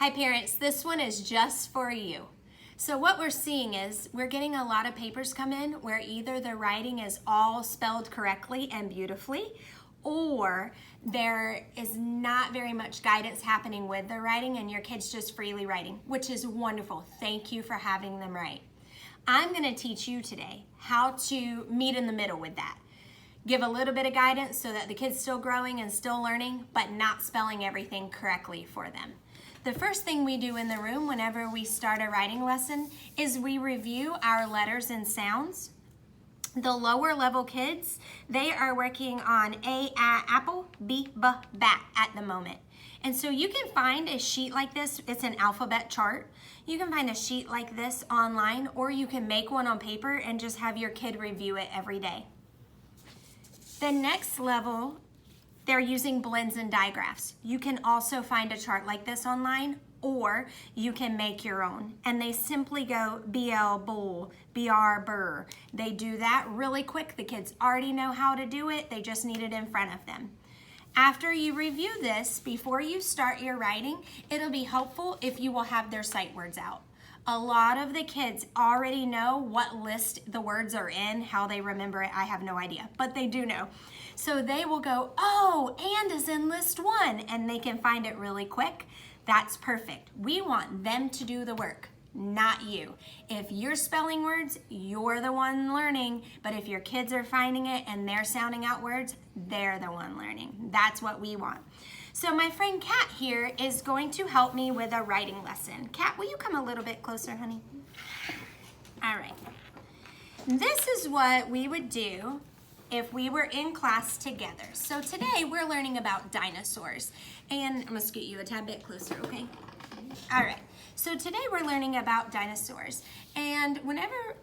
Hi parents, this one is just for you. So what we're seeing is we're getting a lot of papers come in where either the writing is all spelled correctly and beautifully, or there is not very much guidance happening with the writing and your kid's just freely writing, which is wonderful. Thank you for having them write. I'm going to teach you today how to meet in the middle with that. Give a little bit of guidance so that the kid's still growing and still learning, but not spelling everything correctly for them. The first thing we do in the room whenever we start a writing lesson is we review our letters and sounds. The lower level kids, they are working on A, apple, B, bat at the moment. And so you can find a sheet like this. It's an alphabet chart. You can find a sheet like this online, or you can make one on paper and just have your kid review it every day. The next level, they're using blends and digraphs. You can also find a chart like this online, or you can make your own. And they simply go BL, bull, BR, burr. They do that really quick. The kids already know how to do it. They just need it in front of them. After you review this, before you start your writing, it'll be helpful if you will have their sight words out. A lot of the kids already know what list the words are in. How they remember it, I have no idea, but they do know. So they will go, oh, and is in list 1, and they can find it really quick. That's perfect. We want them to do the work, not you. If you're spelling words, you're the one learning, but if your kids are finding it and they're sounding out words, they're the one learning. That's what we want. So my friend Kat here is going to help me with a writing lesson. Kat, will you come a little bit closer, honey? All right. This is what we would do if we were in class together. So today we're learning about dinosaurs. And I'm gonna scoot you a tad bit closer, okay? All right, so today we're learning about dinosaurs. And whenever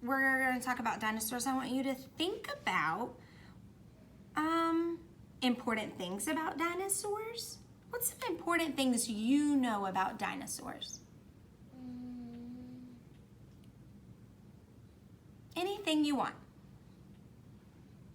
we're gonna talk about dinosaurs, I want you to think about important things about dinosaurs. What's some important things you know about dinosaurs? Anything you want.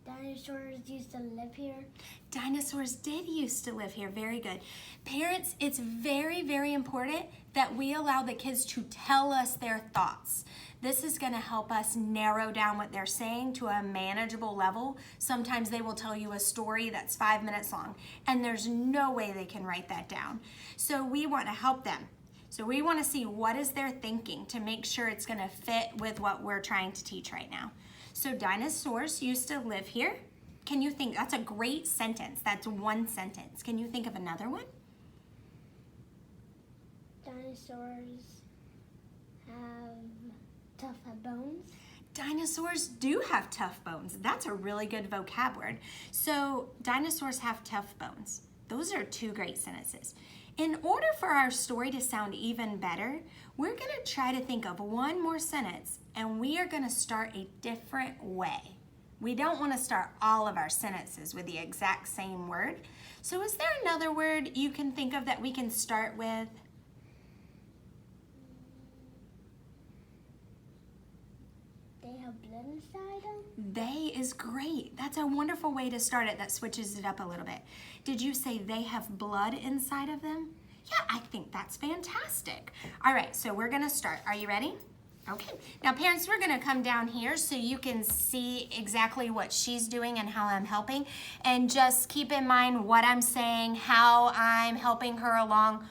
Dinosaurs used to live here. Dinosaurs did used to live here. Very good. Parents, it's very, very important that we allow the kids to tell us their thoughts. This is going to help us narrow down what they're saying to a manageable level. Sometimes they will tell you a story that's 5 minutes long, and there's no way they can write that down. So we want to help them. So we want to see what is their thinking to make sure it's going to fit with what we're trying to teach right now. So dinosaurs used to live here. Can you think? That's a great sentence. That's one sentence. Can you think of another one? Dinosaurs have tough bones. Dinosaurs do have tough bones. That's a really good vocab word. So dinosaurs have tough bones. Those are two great sentences. In order for our story to sound even better, we're going to try to think of one more sentence, and we are going to start a different way. We don't want to start all of our sentences with the exact same word. So is there another word you can think of that we can start with? They have blood inside them. They is great. That's a wonderful way to start it that switches it up a little bit. Did you say they have blood inside of them? Yeah, I think that's fantastic. All right, so we're gonna start. Are you ready? Okay. Now parents, we're gonna come down here so you can see exactly what she's doing and how I'm helping. And just keep in mind what I'm saying, how I'm helping her along,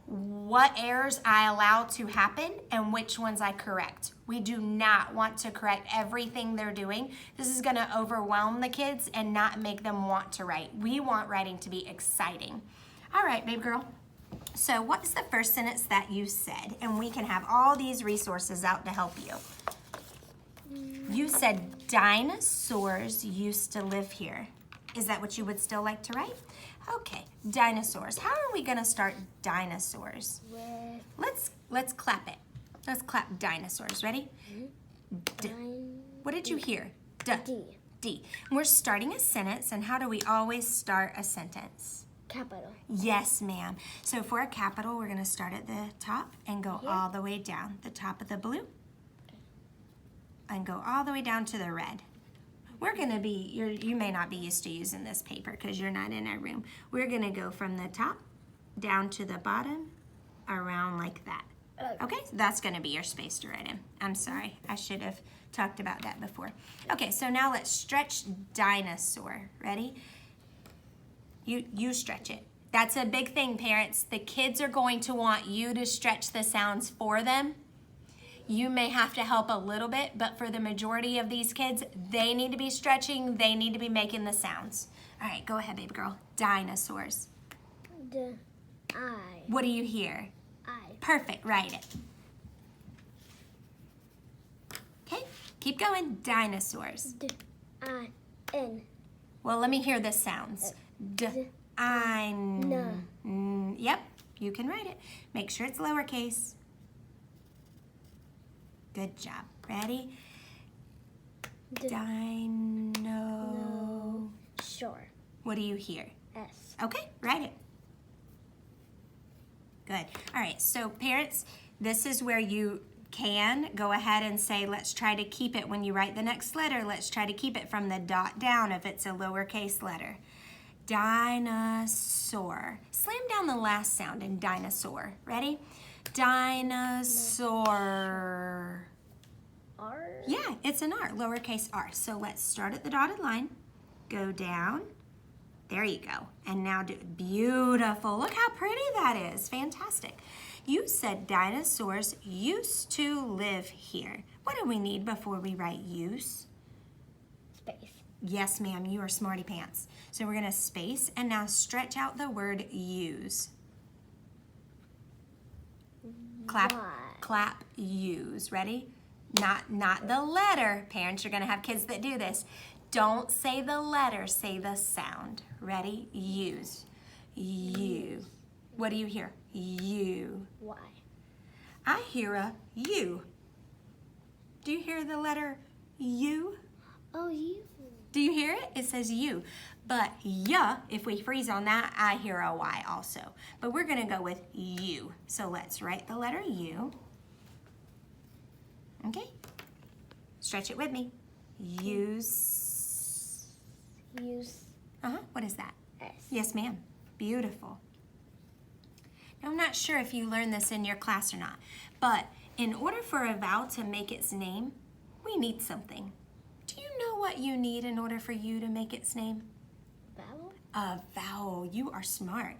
what errors I allow to happen and which ones I correct. We do not want to correct everything they're doing. This is gonna overwhelm the kids and not make them want to write. We want writing to be exciting. All right, babe girl. So what's the first sentence that you said? And we can have all these resources out to help you. You said dinosaurs used to live here. Is that what you would still like to write? Okay, dinosaurs. How are we gonna start dinosaurs? Let's clap it. Let's clap dinosaurs. Ready? D. What did you hear? D. D. We're starting a sentence, and how do we always start a sentence? Capital. Yes, ma'am. So for a capital, we're gonna start at the top and go all the way down. The top of the blue. And go all the way down to the red. We're gonna be, you may not be used to using this paper because you're not in our room. We're gonna go from the top down to the bottom around like that. Okay, so that's gonna be your space to write in. I'm sorry, I should have talked about that before. Okay, so now let's stretch dinosaur. Ready? You stretch it. That's a big thing, parents. The kids are going to want you to stretch the sounds for them. You may have to help a little bit, but for the majority of these kids, they need to be stretching, they need to be making the sounds. All right, go ahead, baby girl. Dinosaurs. I. What do you hear? I. Perfect, write it. Okay, keep going. Dinosaurs. D-I-N. Well, let me hear the sounds. Yep, you can write it. Make sure it's lowercase. Good job. Ready? Dino. Sure. What do you hear? S. Okay, write it. Good. All right, so parents, this is where you can go ahead and say, let's try to keep it when you write the next letter. Let's try to keep it from the dot down if it's a lowercase letter. Dinosaur. Slam down the last sound in dinosaur. Ready? Dinosaur. R. Yeah, it's an R, lowercase r. So let's start at the dotted line, go down. There you go. And now do beautiful. Look how pretty that is. Fantastic. You said dinosaurs used to live here. What do we need before we write use? Space. Yes, ma'am, you are smarty pants. So we're gonna space and now stretch out the word use. Clap, Y. clap, use. Ready? Not the letter. Parents are gonna have kids that do this. Don't say the letter, say the sound. Ready? Use. You. What do you hear? You. Y. I hear a U. Do you hear the letter U? Oh, you. Do you hear it? It says U. But yeah, if we freeze on that, I hear a Y also. But we're gonna go with U. So let's write the letter U. Okay? Stretch it with me. Use. Use. What is that? S. Yes, ma'am. Beautiful. Now, I'm not sure if you learned this in your class or not, but in order for a vowel to make its name, we need something. Do you know what you need in order for you to make its name? Vowel. A vowel. You are smart.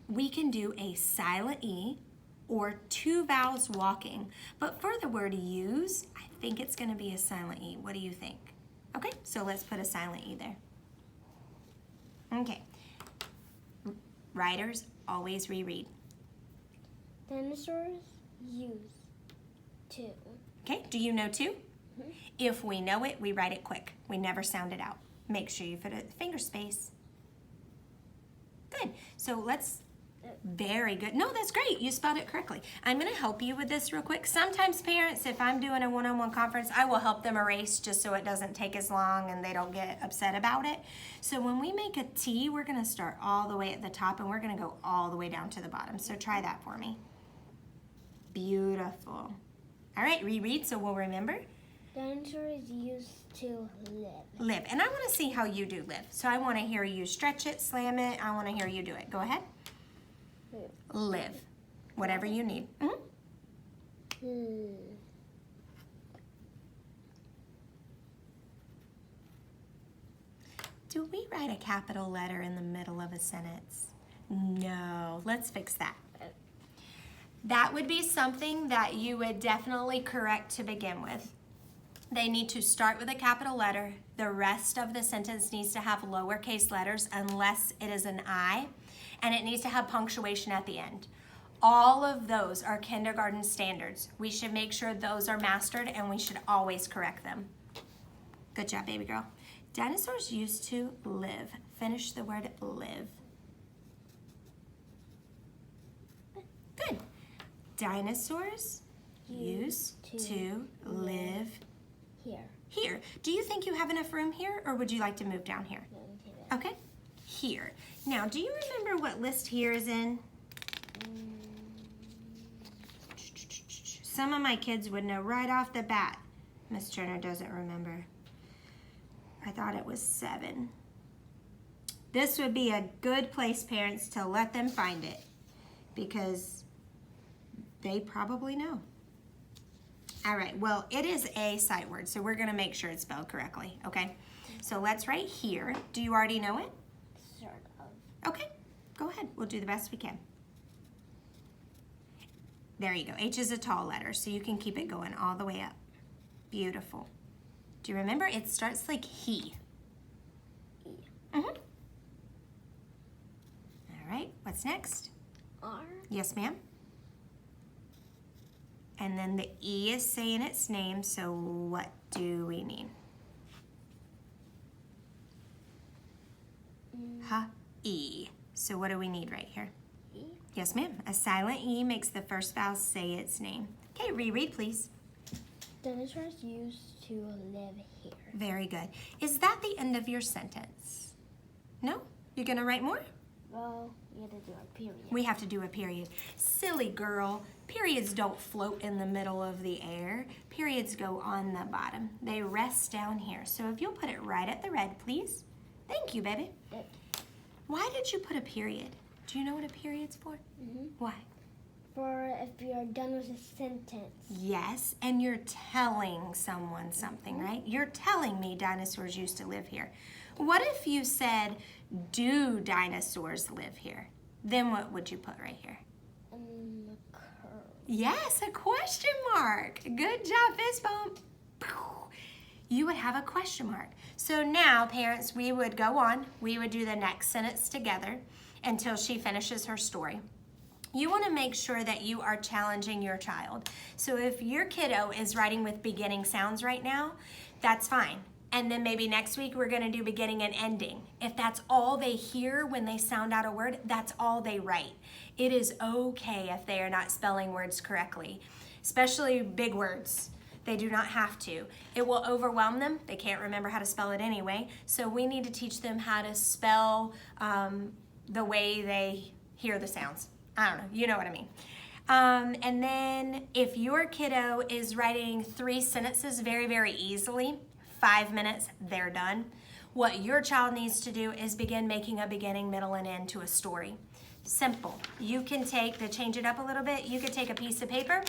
We can do a silent E or two vowels walking, but for the word use, I think it's going to be a silent E. What do you think? Okay, so let's put a silent E there. Okay. Writers always reread. Dinosaurs use to. Okay, do you know two? If we know it, we write it quick. We never sound it out. Make sure you put a finger space. Good. So let's, very good. No, that's great. You spelled it correctly. I'm going to help you with this real quick. Sometimes parents, if I'm doing a one-on-one conference, I will help them erase just so it doesn't take as long and they don't get upset about it. So when we make a T, we're going to start all the way at the top and we're going to go all the way down to the bottom. So try that for me. Beautiful. All right, reread so we'll remember. Dinosaurs used to live. Live. And I want to see how you do live. So I want to hear you stretch it, slam it. I want to hear you do it. Go ahead. Live. Whatever you need. Do we write a capital letter in the middle of a sentence? No. Let's fix that. That would be something that you would definitely correct to begin with. They need to start with a capital letter. The rest of the sentence needs to have lowercase letters unless it is an I, and it needs to have punctuation at the end. All of those are kindergarten standards. We should make sure those are mastered and we should always correct them. Good job, baby girl. Dinosaurs used to live. Finish the word live. Good. Dinosaurs used to live Here. here. Do you think you have enough room here or would you like to move down here? Okay, here. Now, do you remember what list here is in? Some of my kids would know right off the bat. Miss Turner doesn't remember. I thought it was 7. This would be a good place, parents, to let them find it because They probably know. All right, well, it is a sight word, so we're gonna make sure it's spelled correctly, okay? So let's write here. Do you already know it? Sort of. Okay, go ahead. We'll do the best we can. There you go. H is a tall letter, so you can keep it going all the way up. Beautiful. Do you remember? It starts like he. E. Mm-hmm. All right, what's next? R. Yes, ma'am. And then the E is saying its name, so what do we need? Ha-E. So what do we need right here? E. Yes, ma'am. A silent E makes the first vowel say its name. Okay, reread, please. Dinosaurs used to live here. Very good. Is that the end of your sentence? No? You're going to write more? Well, we had to do a period. We have to do a period. Silly girl. Periods don't float in the middle of the air. Periods go on the bottom. They rest down here. So if you'll put it right at the red, please. Thank you, baby. Yep. Why did you put a period? Do you know what a period's for? Mm-hmm. Why? For if you're done with a sentence. Yes, and you're telling someone something, right? You're telling me dinosaurs used to live here. What if you said, do dinosaurs live here? Then what would you put right here? A curve. Yes, a question mark. Good job, fist bump. You would have a question mark. So now, parents, we would go on. We would do the next sentence together until she finishes her story. You want to make sure that you are challenging your child. So if your kiddo is writing with beginning sounds right now, that's fine. And then maybe next week we're going to do beginning and ending. If that's all they hear when they sound out a word, that's all they write. It is okay if they are not spelling words correctly, especially big words. They do not have to. It will overwhelm them. They can't remember how to spell it anyway. So we need to teach them how to spell the way they hear the sounds. I don't know, you know what I mean. And then if your kiddo is writing 3 sentences very, very easily, 5 minutes, they're done. What your child needs to do is begin making a beginning, middle, and end to a story. Simple. You can change it up a little bit, you could take a piece of paper,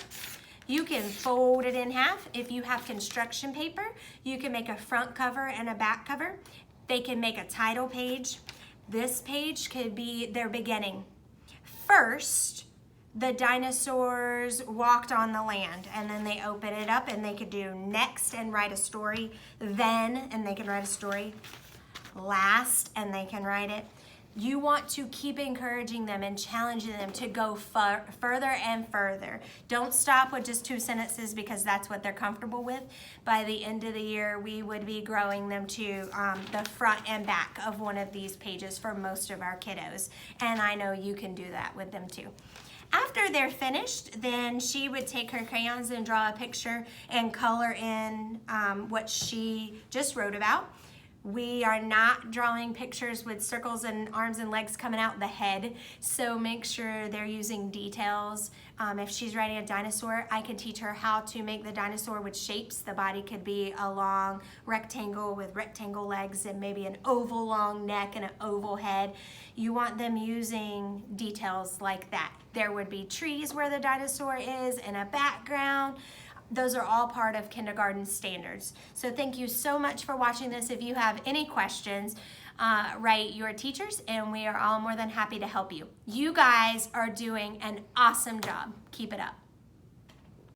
you can fold it in half. If you have construction paper, you can make a front cover and a back cover. They can make a title page. This page could be their beginning. First, the dinosaurs walked on the land, and then they open it up and they could do next and write a story, then, and they can write a story, last, and they can write it. You want to keep encouraging them and challenging them to go further and further. Don't stop with just 2 sentences because that's what they're comfortable with. By the end of the year, we would be growing them to the front and back of one of these pages for most of our kiddos. And I know you can do that with them too. After they're finished, then she would take her crayons and draw a picture and color in what she just wrote about. We are not drawing pictures with circles and arms and legs coming out the head, so make sure they're using details. If she's writing a dinosaur, I can teach her how to make the dinosaur with shapes. The body could be a long rectangle with rectangle legs and maybe an oval long neck and an oval head. You want them using details like that. There would be trees where the dinosaur is in a background. Those are all part of kindergarten standards. So thank you so much for watching this. If you have any questions, write your teachers and we are all more than happy to help you. You guys are doing an awesome job. Keep it up.